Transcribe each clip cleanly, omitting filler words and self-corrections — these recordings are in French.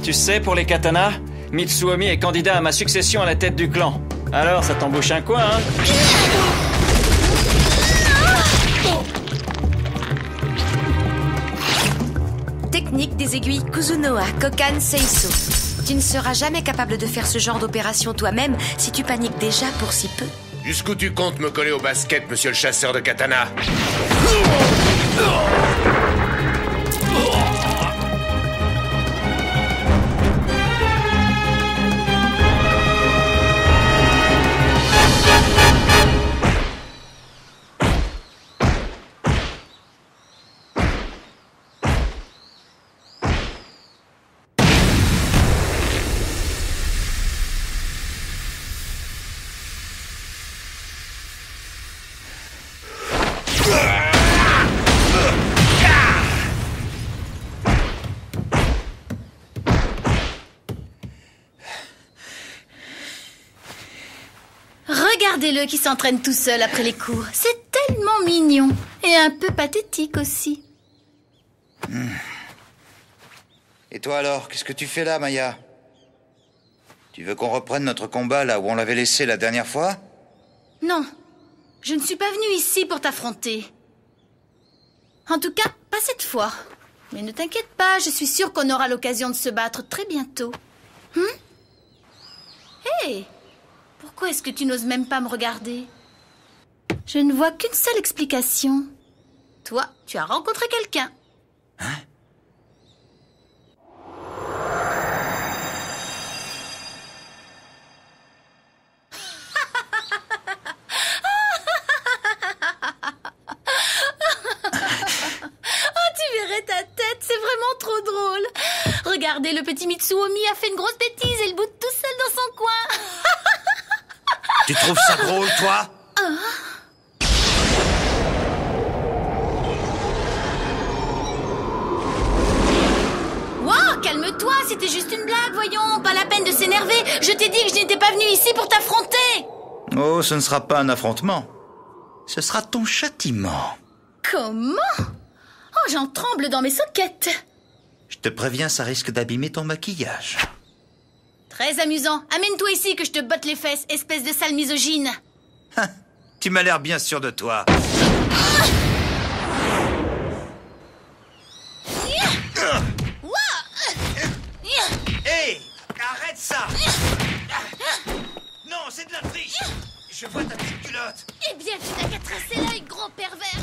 Tu sais, pour les katanas, Mitsuomi est candidat à ma succession à la tête du clan. Alors, ça t'embouche un coin, hein? Technique des aiguilles Kuzunoha, Kokan Seiso. Tu ne seras jamais capable de faire ce genre d'opération toi-même si tu paniques déjà pour si peu. Jusqu'où tu comptes me coller au basket, monsieur le chasseur de katana? Regardez-le qui s'entraîne tout seul après les cours. C'est tellement mignon. Et un peu pathétique aussi. Et toi alors, qu'est-ce que tu fais là, Maya? Tu veux qu'on reprenne notre combat là où on l'avait laissé la dernière fois? Non, je ne suis pas venue ici pour t'affronter. En tout cas, pas cette fois. Mais ne t'inquiète pas, je suis sûre qu'on aura l'occasion de se battre très bientôt. Hé! Pourquoi est-ce que tu n'oses même pas me regarder? Je ne vois qu'une seule explication. Toi, tu as rencontré quelqu'un. Hein? Tu verrais ta tête, c'est vraiment trop drôle. Regardez, le petit Mitsuomi a fait une grosse bêtise et il boude tout seul dans son coin. Tu trouves ça drôle, toi? Wow, calme-toi, c'était juste une blague, voyons. Pas la peine de s'énerver. Je t'ai dit que je n'étais pas venue ici pour t'affronter. Oh, ce ne sera pas un affrontement. Ce sera ton châtiment. Comment? Oh, j'en tremble dans mes soquettes. Je te préviens, ça risque d'abîmer ton maquillage. Très amusant. Amène-toi ici que je te botte les fesses, espèce de sale misogyne. Tu m'as l'air bien sûr de toi. Hé! Arrête ça! Non, c'est de la triche! Je vois ta petite culotte! Eh bien, tu n'as qu'à tracer l'œil, gros pervers.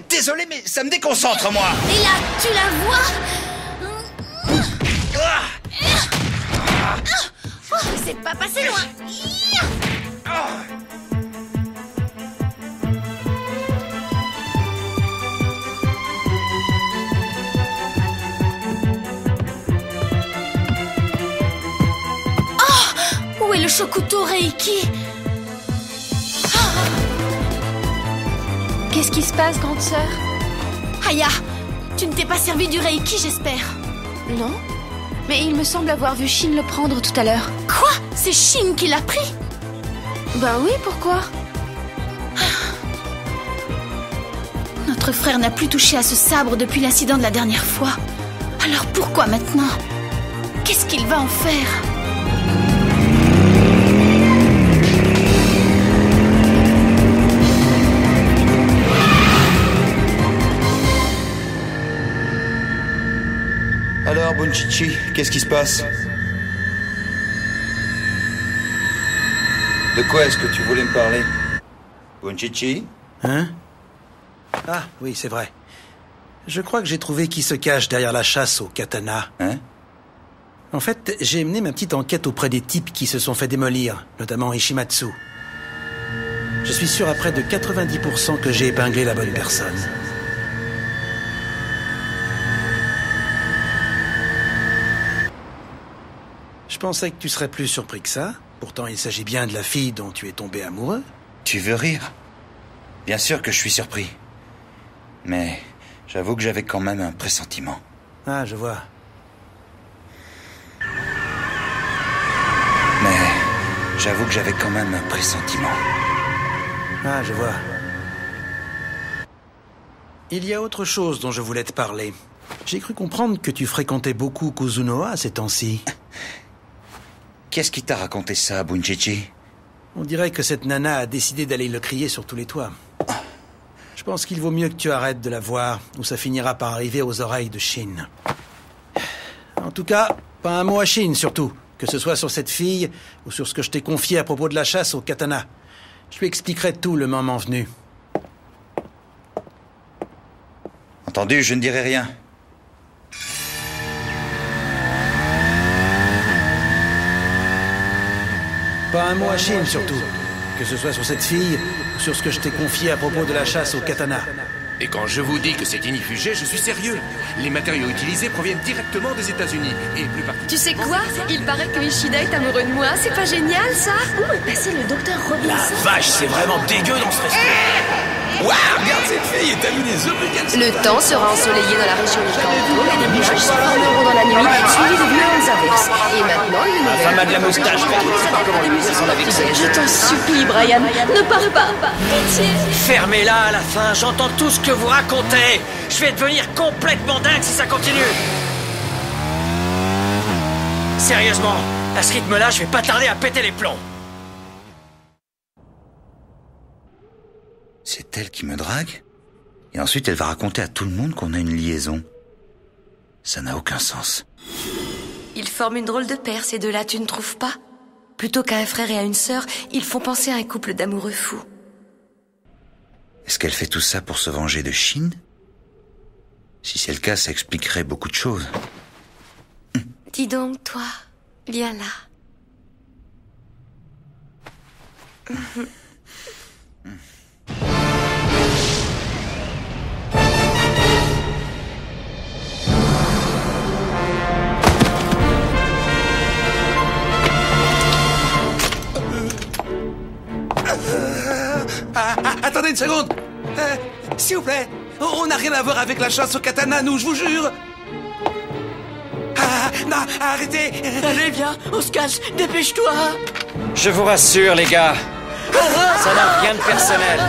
Désolé, mais ça me déconcentre, moi! Et là, tu la vois? Oh, c'est pas passé loin. Oh, où est le Shokuto Reiki? Qu'est-ce qui se passe, grande sœur? Aya, tu ne t'es pas servi du Reiki, j'espère. Non? Mais il me semble avoir vu Shin le prendre tout à l'heure. Quoi? C'est Shin qui l'a pris? Ben oui, pourquoi? Notre frère n'a plus touché à ce sabre depuis l'incident de la dernière fois. Alors pourquoi maintenant? Qu'est-ce qu'il va en faire? Alors, Bunchichi, qu'est-ce qui se passe? De quoi est-ce que tu voulais me parler? Bunchichi? Hein? Ah, oui, c'est vrai. Je crois que j'ai trouvé qui se cache derrière la chasse au katana. Hein? En fait, j'ai mené ma petite enquête auprès des types qui se sont fait démolir, notamment Ishimatsu. Je suis sûr à près de 90% que j'ai épinglé la bonne personne. Je pensais que tu serais plus surpris que ça. Pourtant, il s'agit bien de la fille dont tu es tombé amoureux. Tu veux rire? Bien sûr que je suis surpris. Mais j'avoue que j'avais quand même un pressentiment. Ah, je vois. Ah, je vois. Il y a autre chose dont je voulais te parler. J'ai cru comprendre que tu fréquentais beaucoup Kuzunoha ces temps-ci. Qu'est-ce qui t'a raconté ça, Bunchichi? On dirait que cette nana a décidé d'aller le crier sur tous les toits. Je pense qu'il vaut mieux que tu arrêtes de la voir, ou ça finira par arriver aux oreilles de Shin. En tout cas, pas un mot à Shin, surtout. Que ce soit sur cette fille, ou sur ce que je t'ai confié à propos de la chasse au katana. Je lui expliquerai tout le moment venu. Entendu, je ne dirai rien. Pas un mot à Shin, surtout. Que ce soit sur cette fille, ou sur ce que je t'ai confié à propos de la chasse au katana. Et quand je vous dis que c'est inifugé, je suis sérieux. Les matériaux utilisés proviennent directement des États-Unis. Et plus particulièrement... Tu sais quoi? Il paraît que Ishida est amoureux de moi. C'est pas génial, ça? Où est passé le docteur Robinson? La vache, c'est vraiment dégueu dans ce restaurant. Waouh, regarde cette fille, t'as vu les obligations? Le temps sera ensoleillé dans la région des Kanto et des nuages se formeront dans la nuit, suivis de violentes averses. Et maintenant, une La nouvelle... femme a de la moustache, je sais pas comment lui s'en avec ça. Je t'en supplie, Brian, ne pars pas. Pitié. Fermez-la à la fin, j'entends tout ce que vous racontez. Je vais devenir complètement dingue si ça continue. Sérieusement, à ce rythme-là, je vais pas tarder à péter les plombs. C'est elle qui me drague? Et ensuite, elle va raconter à tout le monde qu'on a une liaison. Ça n'a aucun sens. Ils forment une drôle de paire, ces deux-là, tu ne trouves pas? Plutôt qu'à un frère et à une sœur, ils font penser à un couple d'amoureux fous. Est-ce qu'elle fait tout ça pour se venger de Shin? Si c'est le cas, ça expliquerait beaucoup de choses. Dis donc, toi, viens là. Attendez une seconde. S'il vous plaît, on n'a rien à voir avec la chasse au katana, nous, je vous jure. Non, arrêtez. Allez, viens, on se cache, dépêche-toi. Je vous rassure, les gars. Ça n'a rien de personnel.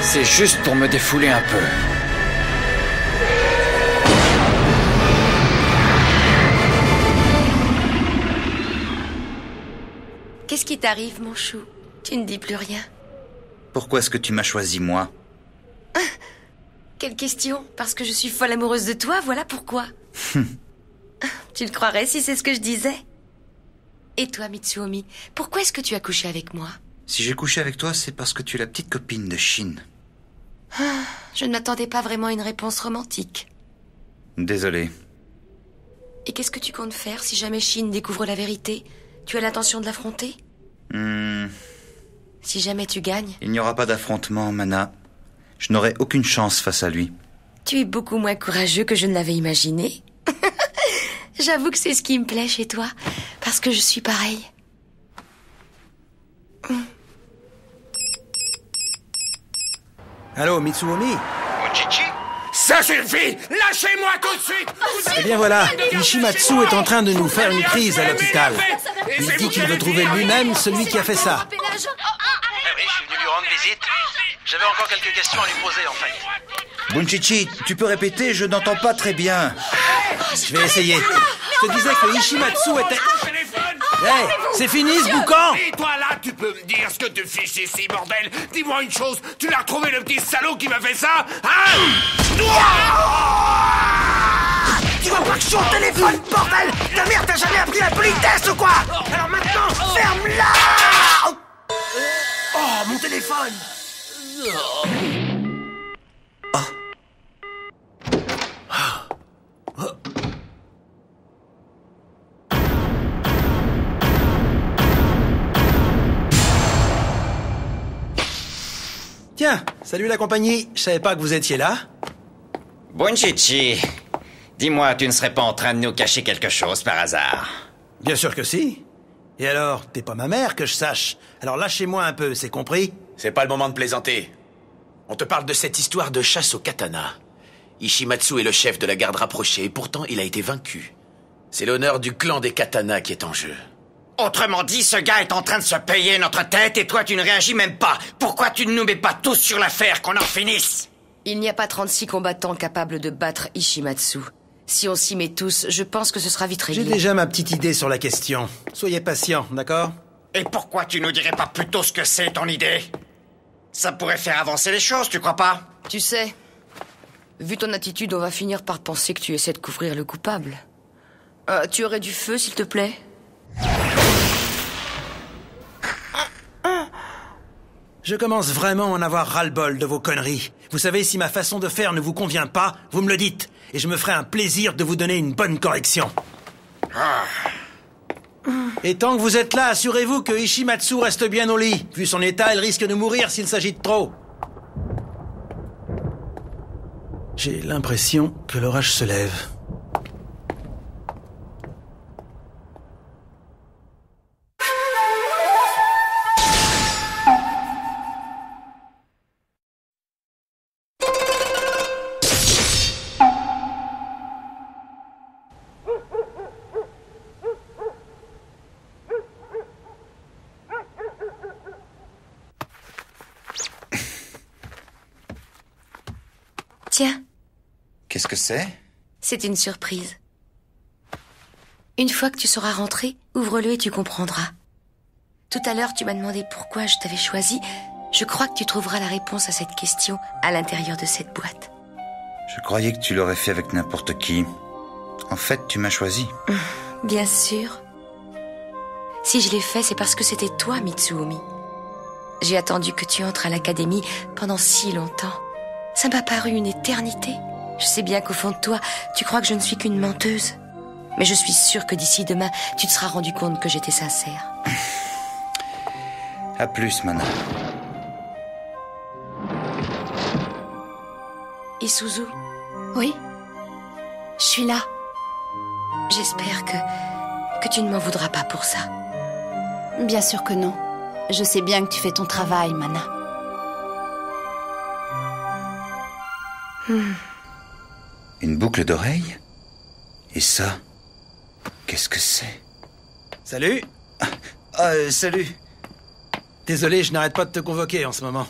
C'est juste pour me défouler un peu. Qu'est-ce qui t'arrive, mon chou? Tu ne dis plus rien. Pourquoi est-ce que tu m'as choisi, moi? Quelle question? Parce que je suis folle amoureuse de toi, voilà pourquoi. Tu le croirais si c'est ce que je disais? Et toi, Mitsuomi, pourquoi est-ce que tu as couché avec moi? Si j'ai couché avec toi, c'est parce que tu es la petite copine de Shin. Je ne m'attendais pas vraiment à une réponse romantique. Désolé. Et qu'est-ce que tu comptes faire si jamais Shin découvre la vérité? Tu as l'intention de l'affronter? Si jamais tu gagnes? Il n'y aura pas d'affrontement, Mana. Je n'aurai aucune chance face à lui. Tu es beaucoup moins courageux que je ne l'avais imaginé. J'avoue que c'est ce qui me plaît chez toi, parce que je suis pareille. Allô, Mitsuomi? Ça suffit! Lâchez-moi tout de suite! Eh bien voilà, Ishimatsu est en train de nous faire une crise à l'hôpital. Il dit qu'il veut trouver lui-même celui qui a fait ça. Oui, je suis venu lui rendre visite. J'avais encore quelques questions à lui poser, en fait. Bunchichi, tu peux répéter? Je n'entends pas très bien. Je vais essayer. Je te disais que Ishimatsu était... Hey, c'est fini ce boucan! Et toi là, tu peux me dire ce que tu fiches ici, bordel? Dis-moi une chose, tu l'as retrouvé le petit salaud qui m'a fait ça? Hein? Tu vois pas que je suis au téléphone, bordel! Ta mère t'a jamais appris la politesse ou quoi? Alors maintenant, ferme-la! Oh, mon téléphone! Tiens, salut la compagnie. Je savais pas que vous étiez là. Bunchichi, dis-moi, tu ne serais pas en train de nous cacher quelque chose par hasard? Bien sûr que si. Et alors, t'es pas ma mère que je sache. Alors lâchez-moi un peu, c'est compris? C'est pas le moment de plaisanter. On te parle de cette histoire de chasse au katana. Ishimatsu est le chef de la garde rapprochée et pourtant il a été vaincu. C'est l'honneur du clan des katanas qui est en jeu. Autrement dit, ce gars est en train de se payer notre tête et toi tu ne réagis même pas. Pourquoi tu ne nous mets pas tous sur l'affaire, qu'on en finisse? Il n'y a pas 36 combattants capables de battre Ishimatsu. Si on s'y met tous, je pense que ce sera vite réglé. J'ai déjà ma petite idée sur la question. Soyez patient, d'accord? Et pourquoi tu nous dirais pas plutôt ce que c'est ton idée? Ça pourrait faire avancer les choses, tu crois pas? Tu sais, vu ton attitude, on va finir par penser que tu essaies de couvrir le coupable. Tu aurais du feu, s'il te plaît? Je commence vraiment à en avoir ras-le-bol de vos conneries. Vous savez, si ma façon de faire ne vous convient pas, vous me le dites. Et je me ferai un plaisir de vous donner une bonne correction. Et tant que vous êtes là, assurez-vous que Ishimatsu reste bien au lit. Vu son état, il risque de mourir s'il s'agit de trop. J'ai l'impression que l'orage se lève. Tiens. Qu'est-ce que c'est? C'est une surprise. Une fois que tu seras rentré, ouvre-le et tu comprendras. Tout à l'heure, tu m'as demandé pourquoi je t'avais choisi. Je crois que tu trouveras la réponse à cette question à l'intérieur de cette boîte. Je croyais que tu l'aurais fait avec n'importe qui. En fait, tu m'as choisi. Bien sûr. Si je l'ai fait, c'est parce que c'était toi, Mitsuomi. J'ai attendu que tu entres à l'académie pendant si longtemps. Ça m'a paru une éternité. Je sais bien qu'au fond de toi, tu crois que je ne suis qu'une menteuse. Mais je suis sûre que d'ici demain, tu te seras rendu compte que j'étais sincère. À plus, Mana. Isuzu? Oui? Je suis là. J'espère que tu ne m'en voudras pas pour ça. Bien sûr que non. Je sais bien que tu fais ton travail, Mana. Une boucle d'oreille? Et ça? Qu'est-ce que c'est? Salut. Salut. Désolé, je n'arrête pas de te convoquer en ce moment.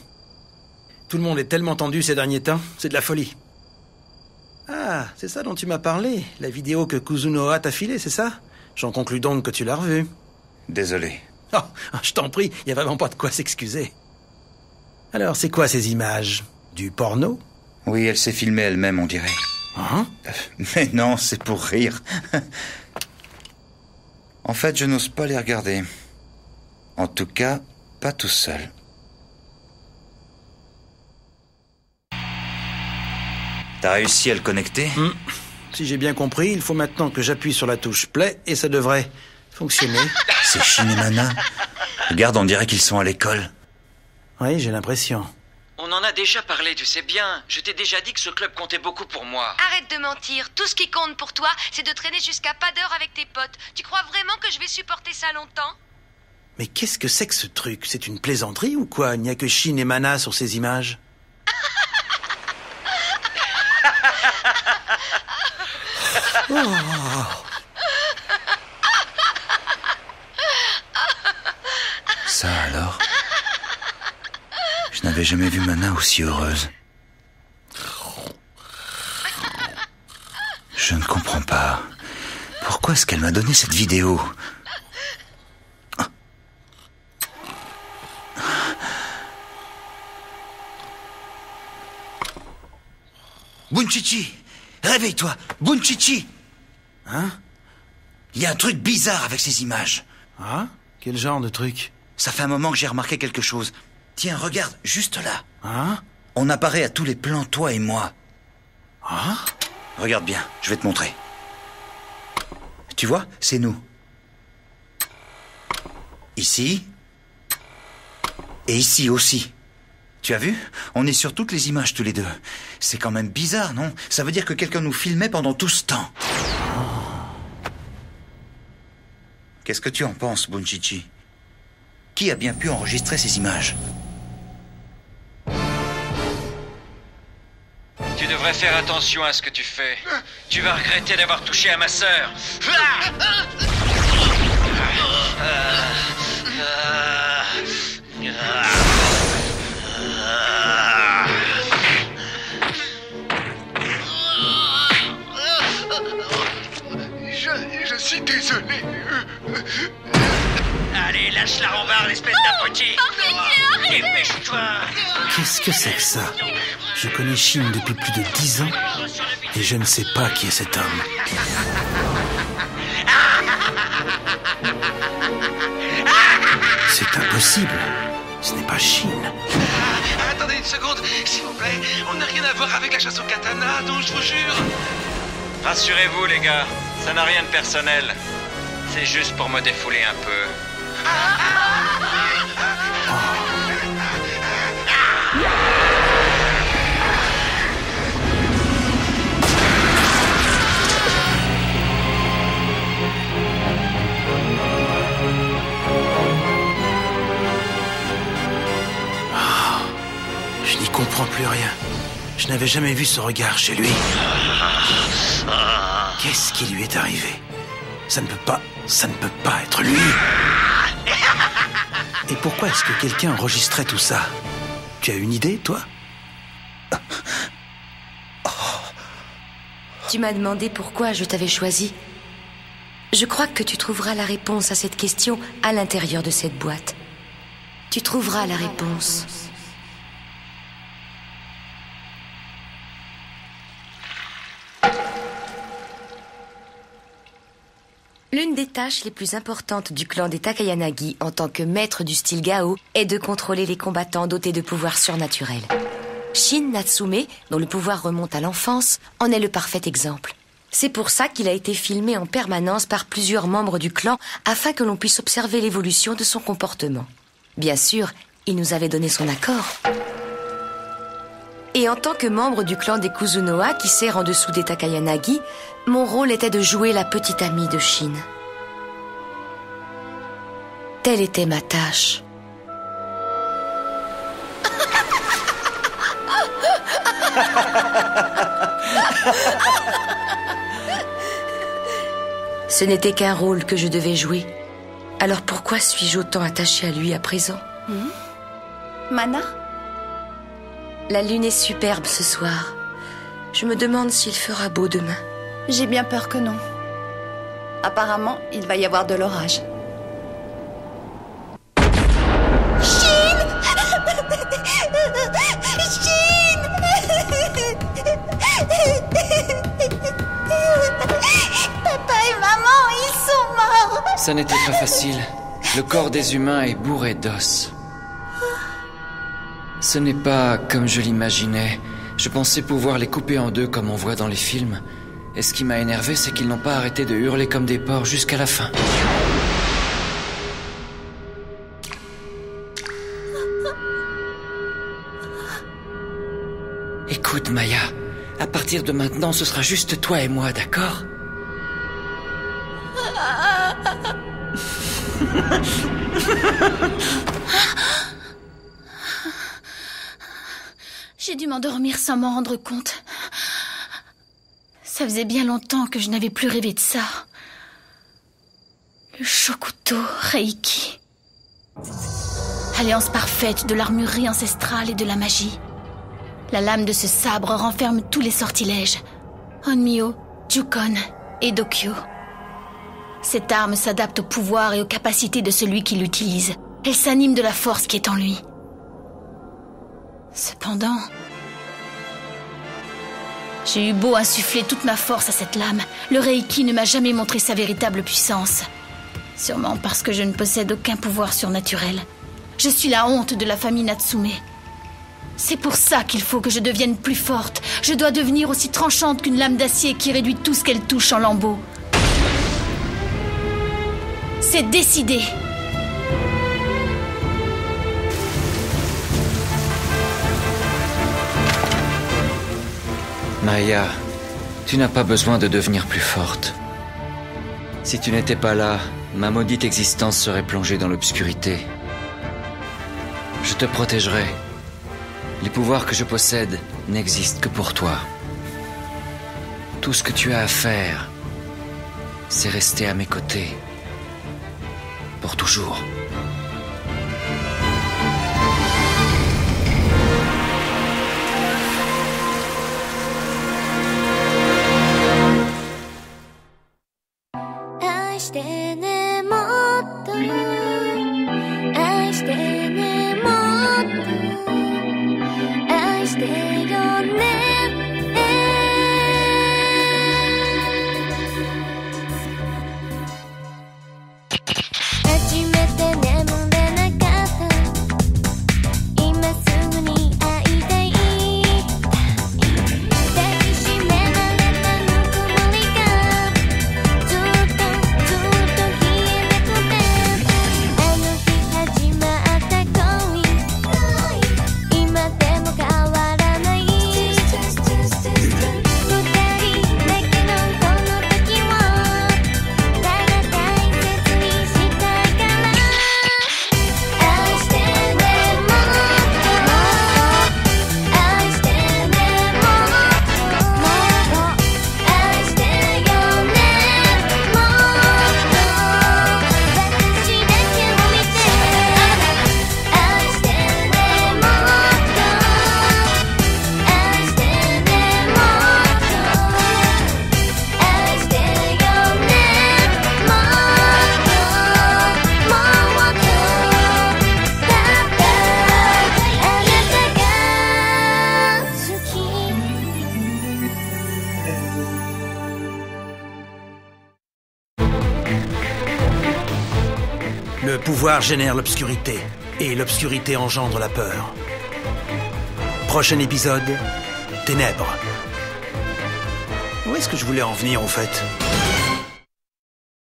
Tout le monde est tellement tendu ces derniers temps, c'est de la folie. Ah, c'est ça dont tu m'as parlé, la vidéo que Kuzunoha t'a filée, c'est ça? J'en conclus donc que tu l'as revue. Désolé. Oh, je t'en prie, il n'y a vraiment pas de quoi s'excuser. Alors, c'est quoi ces images? Du porno? Oui, elle s'est filmée elle-même, on dirait. Hein? Mais non, c'est pour rire. En fait, je n'ose pas les regarder. En tout cas, pas tout seul. T'as réussi à le connecter? Si j'ai bien compris, il faut maintenant que j'appuie sur la touche play et ça devrait fonctionner. C'est Shin et Mana. Regarde, on dirait qu'ils sont à l'école. Oui, j'ai l'impression. On en a déjà parlé, tu sais bien. Je t'ai déjà dit que ce club comptait beaucoup pour moi. Arrête de mentir. Tout ce qui compte pour toi, c'est de traîner jusqu'à pas d'heure avec tes potes. Tu crois vraiment que je vais supporter ça longtemps? Mais qu'est-ce que c'est que ce truc? C'est une plaisanterie ou quoi? Il n'y a que Shin et Mana sur ces images. Ça alors? Je n'avais jamais vu Mana aussi heureuse. Je ne comprends pas. Pourquoi est-ce qu'elle m'a donné cette vidéo? Bunchichi! Réveille-toi! Bunchichi! Hein? Il y a un truc bizarre avec ces images. Ah? Quel genre de truc? Ça fait un moment que j'ai remarqué quelque chose. Tiens, regarde, juste là. Hein? On apparaît à tous les plans, toi et moi. Ah? Regarde bien, je vais te montrer. Tu vois, c'est nous. Ici. Et ici aussi. Tu as vu? On est sur toutes les images tous les deux. C'est quand même bizarre, non? Ça veut dire que quelqu'un nous filmait pendant tout ce temps. Qu'est-ce que tu en penses, Bunchichi? Qui a bien pu enregistrer ces images? Tu devrais faire attention à ce que tu fais. Tu vas regretter d'avoir touché à ma sœur. Allez, lâche la rambarde, espèce d'abruti. Dépêche-toi. Qu'est-ce que c'est que ça? Je connais Shin depuis plus de 10 ans et je ne sais pas qui est cet homme. C'est impossible. Ce n'est pas Shin. Attendez une seconde, s'il vous plaît. On n'a rien à voir avec la chasse au katana, donc je vous jure. Rassurez-vous, les gars, ça n'a rien de personnel. C'est juste pour me défouler un peu. Je n'y comprends plus rien. Je n'avais jamais vu ce regard chez lui. Qu'est-ce qui lui est arrivé? Ça ne peut pas être lui. Et pourquoi est-ce que quelqu'un enregistrait tout ça? Tu as une idée, toi? Tu m'as demandé pourquoi je t'avais choisi. Je crois que tu trouveras la réponse à cette question à l'intérieur de cette boîte. Tu trouveras la réponse. L'une des tâches les plus importantes du clan des Takayanagi en tant que maître du style Gao est de contrôler les combattants dotés de pouvoirs surnaturels. Shin Natsume, dont le pouvoir remonte à l'enfance, en est le parfait exemple. C'est pour ça qu'il a été filmé en permanence par plusieurs membres du clan afin que l'on puisse observer l'évolution de son comportement. Bien sûr, il nous avait donné son accord. Et en tant que membre du clan des Kuzunoha qui sert en dessous des Takayanagi, mon rôle était de jouer la petite amie de Shin. Telle était ma tâche. Ce n'était qu'un rôle que je devais jouer. Alors pourquoi suis-je autant attachée à lui à présent? Mana? La lune est superbe ce soir. Je me demande s'il fera beau demain. J'ai bien peur que non. Apparemment, il va y avoir de l'orage. Shin! Shin! Papa et maman, ils sont morts! Ça n'était pas facile. Le corps des humains est bourré d'os. Ce n'est pas comme je l'imaginais. Je pensais pouvoir les couper en deux comme on voit dans les films. Et ce qui m'a énervé, c'est qu'ils n'ont pas arrêté de hurler comme des porcs jusqu'à la fin. Écoute, Maya, à partir de maintenant, ce sera juste toi et moi, d'accord? J'ai dû m'endormir sans m'en rendre compte. Ça faisait bien longtemps que je n'avais plus rêvé de ça. Le Shokuto Reiki. Alliance parfaite de l'armurerie ancestrale et de la magie. La lame de ce sabre renferme tous les sortilèges. Onmyo, Jukon et Dokyo. Cette arme s'adapte au pouvoir et aux capacités de celui qui l'utilise. Elle s'anime de la force qui est en lui. Cependant, j'ai eu beau insuffler toute ma force à cette lame, le Reiki ne m'a jamais montré sa véritable puissance. Sûrement parce que je ne possède aucun pouvoir surnaturel. Je suis la honte de la famille Natsume. C'est pour ça qu'il faut que je devienne plus forte. Je dois devenir aussi tranchante qu'une lame d'acier qui réduit tout ce qu'elle touche en lambeaux. C'est décidé. Maya, tu n'as pas besoin de devenir plus forte. Si tu n'étais pas là, ma maudite existence serait plongée dans l'obscurité. Je te protégerai. Les pouvoirs que je possède n'existent que pour toi. Tout ce que tu as à faire, c'est rester à mes côtés. Pour toujours. Le pouvoir génère l'obscurité, et l'obscurité engendre la peur. Prochain épisode, Ténèbres. Où est-ce que je voulais en venir, au fait ?